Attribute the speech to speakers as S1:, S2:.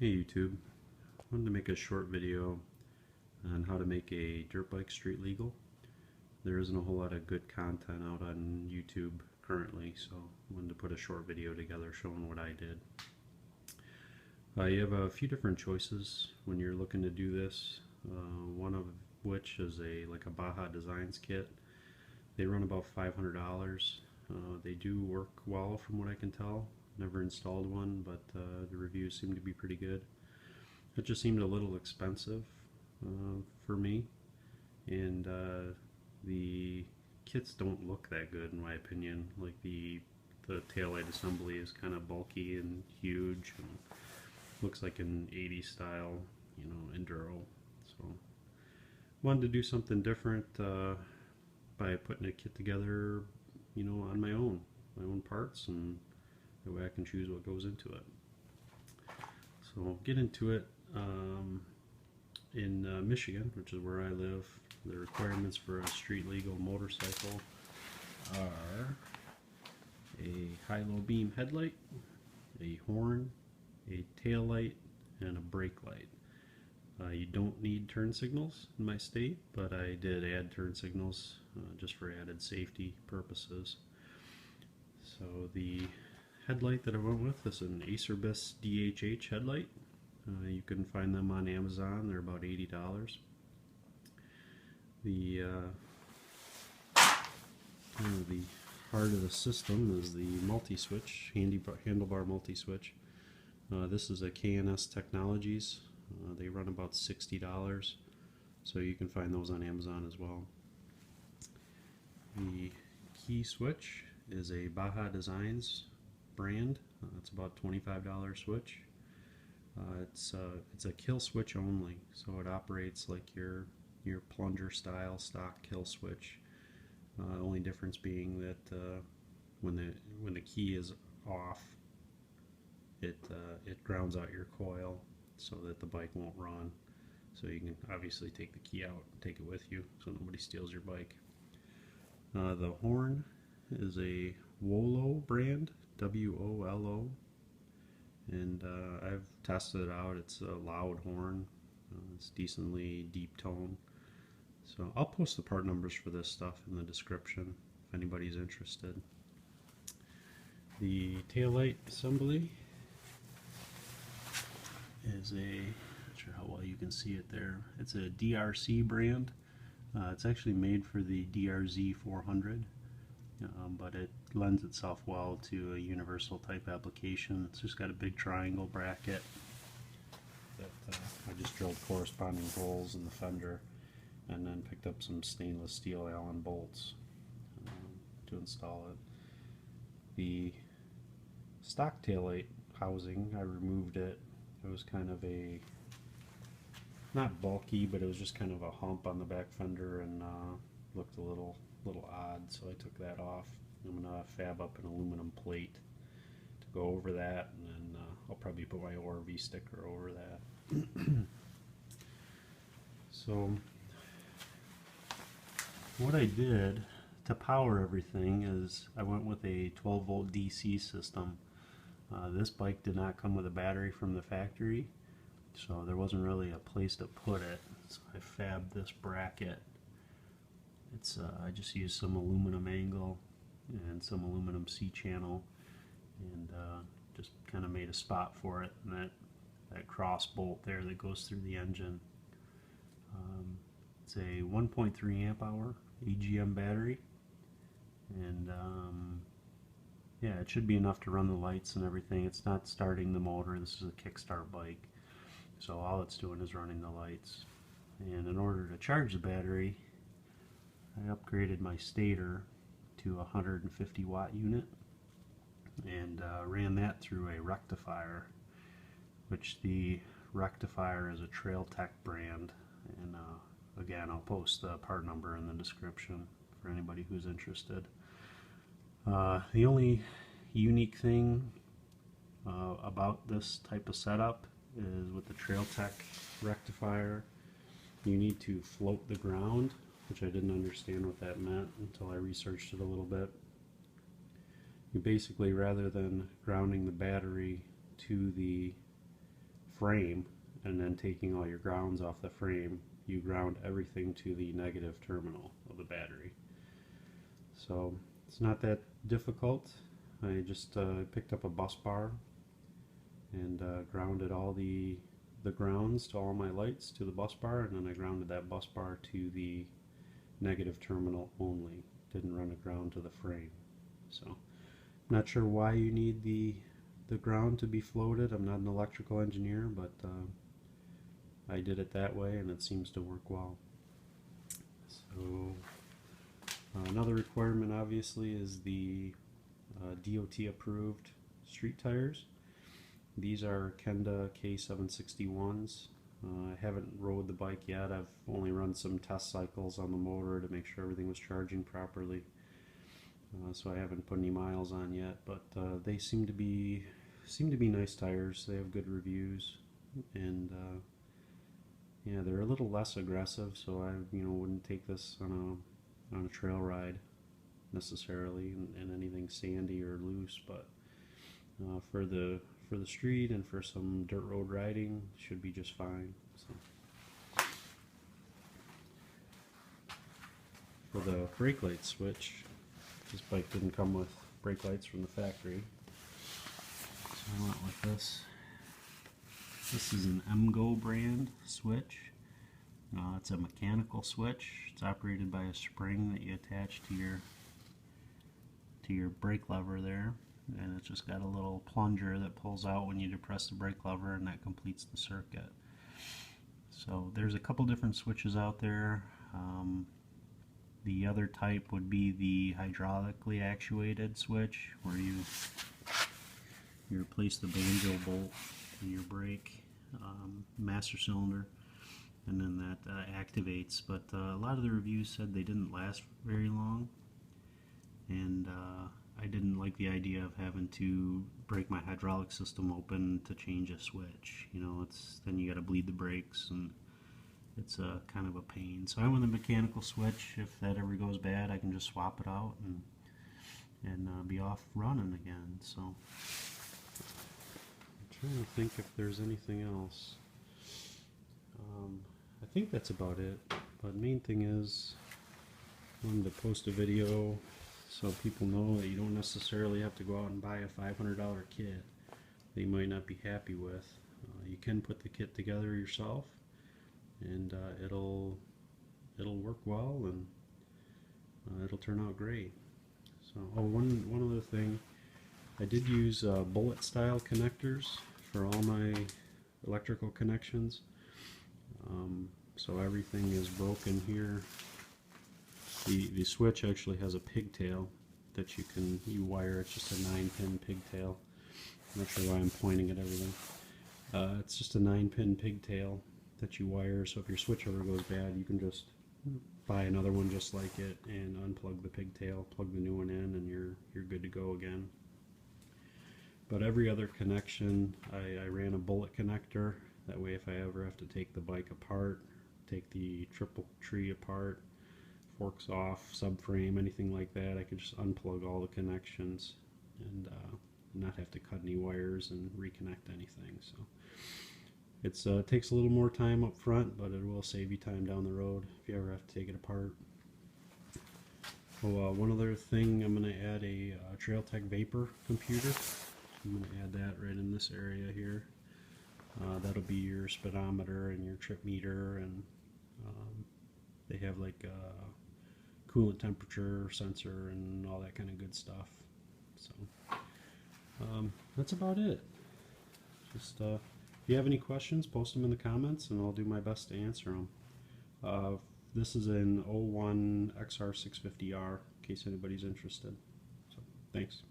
S1: Hey YouTube, I wanted to make a short video on how to make a dirt bike street legal. There isn't a whole lot of good content out on YouTube currently, so I wanted to put a short video together showing what I did. You have a few different choices when you're looking to do this, one of which is like a Baja Designs kit. They run about $500. They do work well from what I can tell. Never installed one, but the reviews seem to be pretty good. It just seemed a little expensive for me, and the kits don't look that good in my opinion. Like the taillight assembly is kind of bulky and huge, and looks like an 80s style, enduro. So wanted to do something different by putting a kit together, on my own parts, and that way I can choose what goes into it. So I'll get into it. In Michigan, which is where I live, the requirements for a street legal motorcycle are a high-low beam headlight, a horn, a tail light, and a brake light. You don't need turn signals in my state, but I did add turn signals just for added safety purposes. So the headlight that I went with is an Acerbis DHH Headlight. You can find them on Amazon. They're about $80. The heart of the system is the multi-switch, handlebar multi-switch. This is a K&S Technologies. They run about $60, so you can find those on Amazon as well. The key switch is a Baja Designs brand. It's about $25 switch. It's a kill switch only, so it operates like your plunger style stock kill switch. Only difference being that when the key is off, it grounds out your coil so that the bike won't run. So you can obviously take the key out and take it with you so nobody steals your bike. The horn is a WOLO brand, WOLO. And I've tested it out. It's a loud horn. It's decently deep tone. So I'll post the part numbers for this stuff in the description if anybody's interested. The taillight assembly is not sure how well you can see it there. It's a DRC brand. It's actually made for the DRZ 400. But it lends itself well to a universal type application. It's just got a big triangle bracket that I just drilled corresponding holes in the fender, and then picked up some stainless steel Allen bolts to install it. The stock taillight housing, I removed it. It was kind of not bulky, but it was just kind of a hump on the back fender, and looked a little odd, so I took that off. I'm going to fab up an aluminum plate to go over that, and then I'll probably put my ORV sticker over that. So what I did to power everything is I went with a 12-volt DC system. This bike did not come with a battery from the factory, so there wasn't really a place to put it, so I fabbed this bracket. I just used some aluminum angle and some aluminum C-channel, and just kind of made a spot for it, and that cross bolt there that goes through the engine. It's a 1.3 amp hour AGM battery, and yeah, it should be enough to run the lights and everything. It's not starting the motor. This is a kickstart bike, so all it's doing is running the lights. And in order to charge the battery, I upgraded my stator to a 150 watt unit, and ran that through a rectifier, which the rectifier is a Trail Tech brand, and again, I'll post the part number in the description for anybody who's interested. The only unique thing about this type of setup is with the Trail Tech rectifier, you need to float the ground, which I didn't understand what that meant until I researched it a little bit. You basically, rather than grounding the battery to the frame and then taking all your grounds off the frame, you ground everything to the negative terminal of the battery. So it's not that difficult. I just picked up a bus bar and grounded all the grounds to all my lights to the bus bar, and then I grounded that bus bar to the negative terminal only. Didn't run a ground to the frame. So not sure why you need the ground to be floated. I'm not an electrical engineer, but I did it that way and it seems to work well. So another requirement obviously is the DOT approved street tires. These are Kenda K761s. I haven't rode the bike yet. I've only run some test cycles on the motor to make sure everything was charging properly. So I haven't put any miles on yet, but they seem to be nice tires. They have good reviews, and yeah, they're a little less aggressive. So I wouldn't take this on a trail ride necessarily, and anything sandy or loose. But for the street and for some dirt road riding, should be just fine. So for the brake light switch, this bike didn't come with brake lights from the factory, so I went with this. This is an Emgo brand switch. It's a mechanical switch. It's operated by a spring that you attach to your brake lever there, and it's just got a little plunger that pulls out when you depress the brake lever, and that completes the circuit. So there's a couple different switches out there. The other type would be the hydraulically actuated switch, where you replace the banjo bolt in your brake master cylinder, and then that activates. But a lot of the reviews said they didn't last very long, and I didn't like the idea of having to break my hydraulic system open to change a switch. Then you got to bleed the brakes, and it's kind of a pain. So I went with a mechanical switch. If that ever goes bad, I can just swap it out and be off running again. So I'm trying to think if there's anything else. I think that's about it. But main thing is, I wanted to post a video so people know that you don't necessarily have to go out and buy a $500 kit that you might not be happy with. You can put the kit together yourself, and it'll work well, and it'll turn out great. So, one other thing, I did use bullet style connectors for all my electrical connections. So everything is broken here. The switch actually has a pigtail that you wire. It's just a 9-pin pigtail. I'm not sure why I'm pointing at everything. It's just a 9-pin pigtail that you wire, so if your switch ever goes bad, you can just buy another one just like it and unplug the pigtail, plug the new one in, and you're good to go again. But every other connection, I ran a bullet connector. That way, if I ever have to take the bike apart, take the triple tree apart, forks off, subframe, anything like that, I can just unplug all the connections and not have to cut any wires and reconnect anything. So it takes a little more time up front, but it will save you time down the road if you ever have to take it apart. Oh, one other thing, I'm going to add a Trailtech Vapor computer. I'm going to add that right in this area here. That'll be your speedometer and your trip meter, and they have like a coolant temperature sensor and all that kind of good stuff. So that's about it. Just if you have any questions, post them in the comments and I'll do my best to answer them. This is an 01 XR650R in case anybody's interested. So thanks.